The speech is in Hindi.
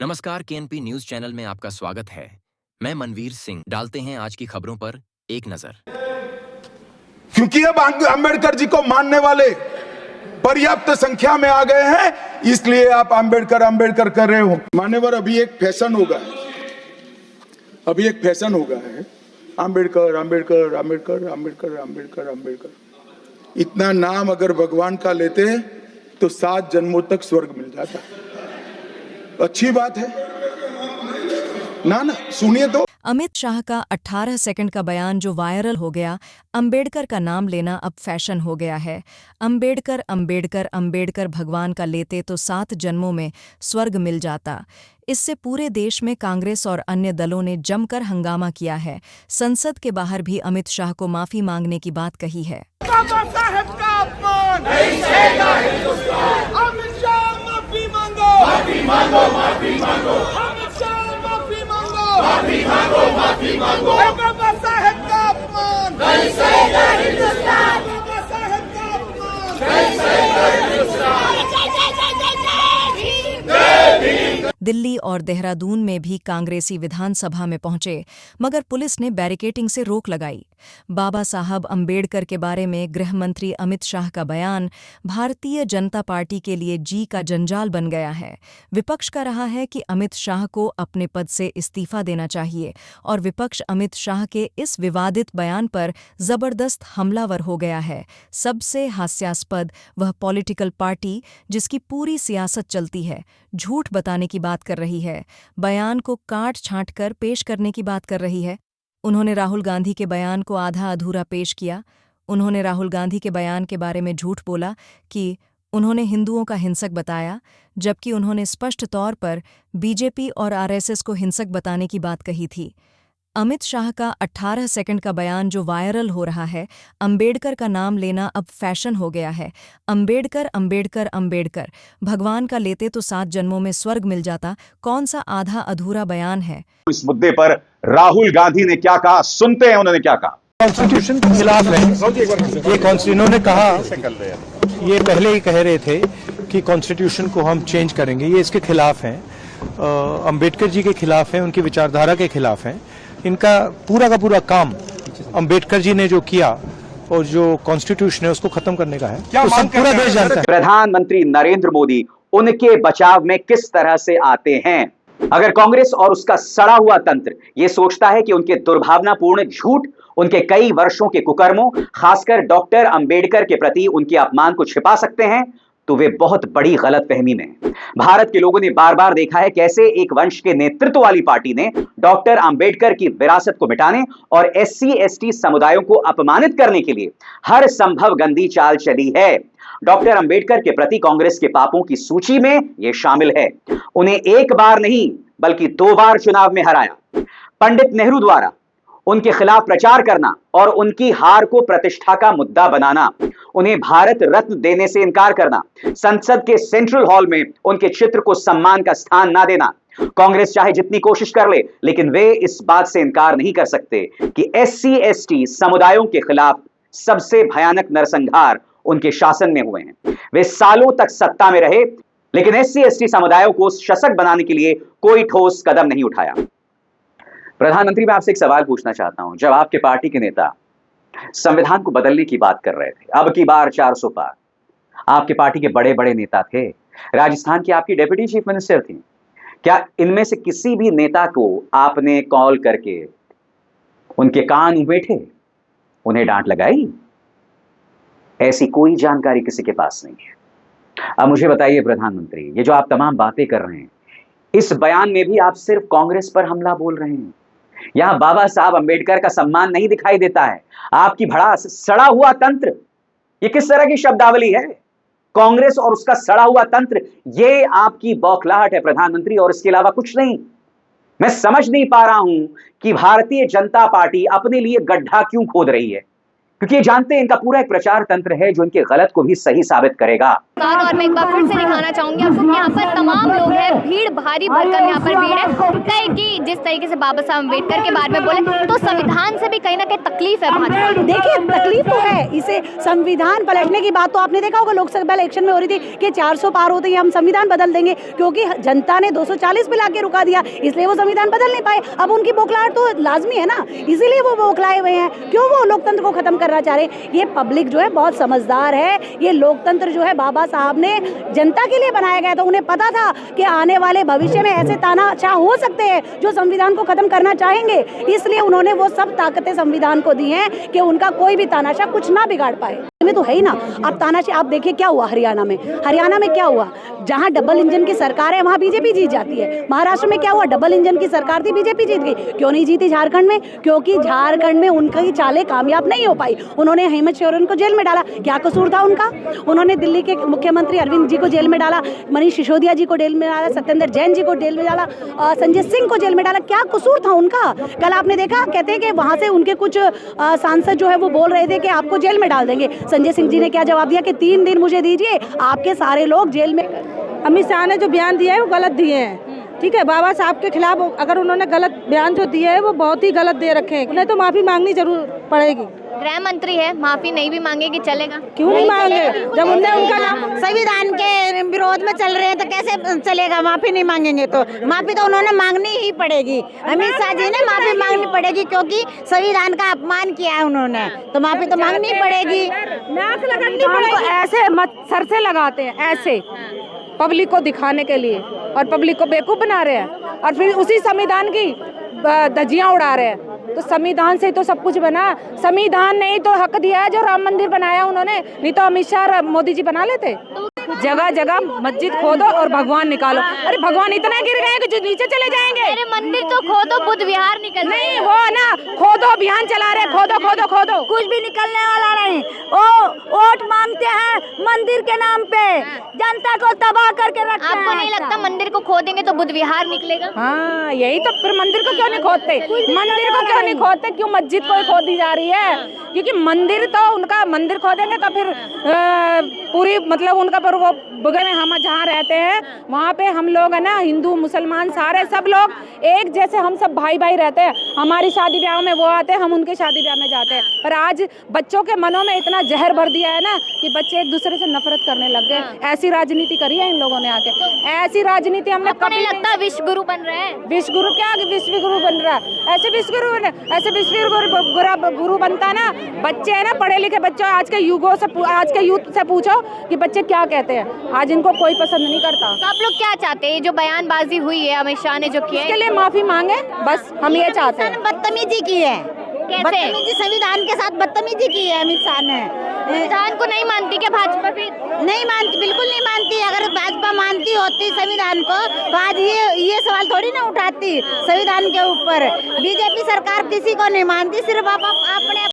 नमस्कार, केएनपी न्यूज चैनल में आपका स्वागत है। मैं मनवीर सिंह। डालते हैं आज की खबरों पर एक नजर। क्योंकि अब अंबेडकर जी को मानने वाले पर्याप्त संख्या में आ गए हैं, इसलिए आप अंबेडकर अंबेडकर कर रहे हो। मान्यवर, अभी एक फैशन होगा है अंबेडकर अंबेडकर अंबेडकर अंबेडकर अंबेडकर अंबेडकर। इतना नाम अगर भगवान का लेते हैं तो 7 जन्मों तक स्वर्ग मिल जाता। अच्छी बात है ना। सुनिए तो। अमित शाह का 18 सेकंड का बयान जो वायरल हो गया, अंबेडकर का नाम लेना अब फैशन हो गया है। अंबेडकर अंबेडकर अंबेडकर भगवान का लेते तो 7 जन्मों में स्वर्ग मिल जाता। इससे पूरे देश में कांग्रेस और अन्य दलों ने जमकर हंगामा किया है। संसद के बाहर भी अमित शाह को माफी मांगने की बात कही है। बाबा साहब का अपमान नहीं सहेगा हिंदुस्तान। अमित शाह माफी मांगो, माफी मांगो, माफी मांगो। अमित शाह माफी मांगो, माफी मांगो, माफी मांगो। बाबा साहब का अपमान नहीं सहेगा हिंदुस्तान। बाबा साहब का अपमान नहीं सहेगा हिंदुस्तान। दिल्ली और देहरादून में भी कांग्रेसी विधानसभा में पहुंचे, मगर पुलिस ने बैरिकेडिंग से रोक लगाई। बाबा साहब अंबेडकर के बारे में गृह मंत्री अमित शाह का बयान भारतीय जनता पार्टी के लिए जी का जंजाल बन गया है। विपक्ष का रहा है कि अमित शाह को अपने पद से इस्तीफा देना चाहिए और विपक्ष अमित शाह के इस विवादित बयान पर जबरदस्त हमलावर हो गया है। सबसे हास्यास्पद वह पॉलिटिकल पार्टी जिसकी पूरी सियासत चलती है, झूठ बताने की बात कर रही है, बयान को काट छांट कर पेश करने की बात कर रही है। उन्होंने राहुल गांधी के बयान को आधा अधूरा पेश किया। उन्होंने राहुल गांधी के बयान के बारे में झूठ बोला कि उन्होंने हिंदुओं का हिंसक बताया, जबकि उन्होंने स्पष्ट तौर पर बीजेपी और आरएसएस को हिंसक बताने की बात कही थी। अमित शाह का 18 सेकंड का बयान जो वायरल हो रहा है, अंबेडकर का नाम लेना अब फैशन हो गया है। अंबेडकर अंबेडकर अंबेडकर भगवान का लेते तो 7 जन्मों में स्वर्ग मिल जाता, कौन सा आधा अधूरा बयान है। इस मुद्दे पर राहुल गांधी ने क्या कहा, सुनते हैं उन्होंने क्या कहा। कॉन्स्टिट्यूशन के खिलाफ है ये। इन्होंने कहा, ये पहले ही कह रहे थे कि कॉन्स्टिट्यूशन को हम चेंज करेंगे, ये इसके खिलाफ हैं। अंबेडकर जी के खिलाफ हैं, उनकी विचारधारा के खिलाफ हैं। इनका पूरा का पूरा काम अंबेडकर जी ने जो किया और जो कॉन्स्टिट्यूशन है उसको खत्म करने का है, तो सब पूरा देश जानता है। प्रधानमंत्री नरेंद्र मोदी उनके बचाव में किस तरह से आते हैं। अगर कांग्रेस और उसका सड़ा हुआ तंत्र यह सोचता है कि उनके दुर्भावनापूर्ण झूठ, उनके कई वर्षों के कुकर्मों, खासकर डॉक्टर अंबेडकर के प्रति उनके अपमान को छिपा सकते हैं, तो वे बहुत बड़ी गलतफहमी में हैं। भारत के लोगों ने बार बार देखा है कैसे एक वंश के नेतृत्व वाली पार्टी ने डॉक्टर अंबेडकर की विरासत को मिटाने और एससी एसटी समुदायों को अपमानित करने के लिए हर संभव गंदी चाल चली है। डॉक्टर अंबेडकर के प्रति कांग्रेस के पापों की सूची में यह शामिल है। उन्हें एक बार नहीं बल्कि 2 बार चुनाव में हराया। पंडित नेहरू द्वारा उनके खिलाफ प्रचार करना और उनकी हार को प्रतिष्ठा का मुद्दा बनाना, उन्हें भारत रत्न देने से इनकार करना, संसद के सेंट्रल हॉल में उनके चित्र को सम्मान का स्थान ना देना। कांग्रेस चाहे जितनी कोशिश कर ले, लेकिन वे इस बात से इनकार नहीं कर सकते कि एससी एसटी समुदायों के खिलाफ सबसे भयानक नरसंहार उनके शासन में हुए हैं। वे सालों तक सत्ता में रहे, लेकिन एससी एसटी समुदायों को सशक्त बनाने के लिए कोई ठोस कदम नहीं उठाया। प्रधानमंत्री, मैं आपसे एक सवाल पूछना चाहता हूं। जब आपके पार्टी के नेता संविधान को बदलने की बात कर रहे थे, अब की बार 400 पार, आपके पार्टी के बड़े बड़े नेता थे, राजस्थान की आपकी डेप्यूटी चीफ मिनिस्टर थी, क्या इनमें से किसी भी नेता को आपने कॉल करके उनके कान उमेठे, उन्हें डांट लगाई? ऐसी कोई जानकारी किसी के पास नहीं है। अब मुझे बताइए प्रधानमंत्री, ये जो आप तमाम बातें कर रहे हैं, इस बयान में भी आप सिर्फ कांग्रेस पर हमला बोल रहे हैं। यहां बाबा साहब अंबेडकर का सम्मान नहीं दिखाई देता है। आपकी भड़ास, सड़ा हुआ तंत्र, ये किस तरह की शब्दावली है? कांग्रेस और उसका सड़ा हुआ तंत्र, ये आपकी बौखलाहट है प्रधानमंत्री, और इसके अलावा कुछ नहीं। मैं समझ नहीं पा रहा हूं कि भारतीय जनता पार्टी अपने लिए गड्ढा क्यों खोद रही है, क्योंकि ये जानते हैं इनका पूरा एक प्रचार तंत्र है जो इनके गलत को भी सही साबित करेगा। मुस्कान और मैं एक बार फिर से दिखाना चाहूंगी आपको कि यहाँ पर तमाम लोग हैं, भीड़ भारी भरकम यहाँ पर भीड़ है। कहे कि जिस तरीके से बाबा साहब अम्बेडकर के बारे में बोले तो संविधान से भी कहीं ना कहीं तकलीफ है भाजपा। देखिए तकलीफ तो है, इसे संविधान पलटने की बात तो आपने देखा होगा लोकसभा इलेक्शन में हो रही थी कि 400 पार होते ही हम संविधान बदल देंगे, क्योंकि जनता ने 240 पे लाके रुका दिया, इसलिए वो संविधान बदल नहीं पाए। अब उनकी बौखलाहट तो लाजमी है ना, इसीलिए वो बौखलाए हुए हैं। क्यों वो लोकतंत्र को खत्म करना चाह रहे हैं? ये पब्लिक जो है बहुत समझदार है। ये लोकतंत्र जो है बाबा साहब ने जनता के लिए बनाया गया था। उन्हें पता था कि आने वाले भविष्य में ऐसे तानाशाह हो सकते हैं जो संविधान को खत्म करना चाहेंगे, इसलिए उन्होंने वो सब ताकतें संविधान को दी हैं कि उनका कोई भी तानाशाह कुछ ना बिगाड़ पाए। में तो है ही ना। अब तानाशाह आप देखिए क्या हुआ हरियाणा में क्या हुआ, जहां डबल इंजन की सरकार है वहां बीजेपी जीत जाती है। महाराष्ट्र में क्या हुआ, डबल इंजन की सरकार थी, बीजेपी जीत गई। क्यों नहीं जीती झारखंड में? क्योंकि झारखंड में उनकी चालें कामयाब नहीं हो पाई। उन्होंने हेमंत सोरेन को जेल में डाला, क्या कसूर था उनका? उन्होंने दिल्ली के मुख्यमंत्री अरविंद जी को जेल में डाला, मनीष सिसोदिया जी को जेल में डाला, सत्येंद्र जैन जी को जेल में डाला, संजय सिंह को जेल में डाला। क्या कसूर था उनका? कल आपने देखा, कहते हैं कि वहां से उनके कुछ सांसद जो है वो बोल रहे थे कि आपको जेल में डाल देंगे। संजय सिंह जी ने क्या जवाब दिया कि 3 दिन मुझे दीजिए, आपके सारे लोग जेल में। अमित शाह ने जो बयान दिया है वो गलत दिए हैं, ठीक है। बाबा साहब के खिलाफ अगर उन्होंने गलत बयान जो दिए है वो बहुत ही गलत दे रखे हैं। उन्हें तो माफी मांगनी जरूर पड़ेगी। गृह मंत्री है, माफी नहीं भी मांगेगी चलेगा? क्यों नहीं मांगे? जब उनने उनका नाम संविधान के विरोध में चल रहे हैं तो कैसे चलेगा? माफी नहीं मांगेंगे तो माफी तो उन्होंने मांगनी ही पड़ेगी। अमित शाह जी ने माफी मांगनी पड़ेगी, क्योंकि संविधान का अपमान किया है उन्होंने, तो माफी तो मांगनी पड़ेगी। नाक लगानी पड़ेगी। ऐसे मत सर से लगाते हैं, ऐसे पब्लिक को दिखाने के लिए, और पब्लिक को बेवकूफ बना रहे हैं, और फिर उसी संविधान की धज्जियां उड़ा रहे हैं। तो संविधान से तो सब कुछ बना। संविधान ने ही तो हक दिया है जो राम मंदिर बनाया उन्होंने, नहीं तो अमित शाह मोदी जी बना लेते। जगह जगह मस्जिद खोदो और भगवान निकालो। अरे भगवान इतना गिर गए कि जो नीचे चले जाएंगे। अरे मंदिर तो खोदो, बुद्ध विहार निकल नहीं, वो ना खोदो अभियान चला रहे, खोदो खोदो खोदो, कुछ भी निकलने वाला नहीं। ओ वोट मांगते हैं मंदिर के नाम पे, जनता को तबाह करके रखते हैं। आपको नहीं लगता मंदिर को खोदेंगे तो बुद्ध विहार निकलेगा? हाँ, यही तो। फिर मंदिर को क्यों नहीं खोदते? मंदिर को क्यों नहीं खोदते? क्यों मस्जिद को खोदी जा रही है? क्योंकि मंदिर तो उनका, मंदिर खोदेंगे तो फिर पूरी मतलब उनका पर वो बगल में हम जहाँ रहते हैं वहाँ पे हम लोग है ना, हिंदू मुसलमान सारे सब लोग एक जैसे, हम सब भाई भाई रहते हैं। हमारी शादी ब्याह में वो आते हैं, हम उनके शादी ब्याह में जाते हैं। पर आज बच्चों के मनों में इतना जहर भर दिया है ना कि बच्चे एक दूसरे से नफरत करने लग गए। ऐसी राजनीति करी है इन लोगों ने आके। ऐसी राजनीति हमने कभी नहीं लगता विश्व गुरु बन रहे हैं? विश्व गुरु क्या विश्व गुरु बन रहा है? ऐसे विश्व गुरु बनता ना, बच्चे है ना पढ़े लिखे बच्चों, आज के युगों से, आज के यूथ से पूछो कि बच्चे क्या कहते हैं। आज इनको कोई पसंद नहीं करता। तो आप लोग क्या चाहते हैं? जो बयानबाजी हुई है अमित शाह ने जो किया है, इसके लिए माफी मांगे, बस हम ये चाहते हैं। बदतमीजी की है, कैसे? संविधान के साथ बदतमीजी की है अमित शाह ने। संविधान को नहीं मानती क्या भाजपा? फिर नहीं मानती, बिल्कुल नहीं मानती। अगर भाजपा मानती होती संविधान को तो आज ये सवाल थोड़ी ना उठाती संविधान के ऊपर। बीजेपी सरकार किसी को नहीं मानती, सिर्फ अपने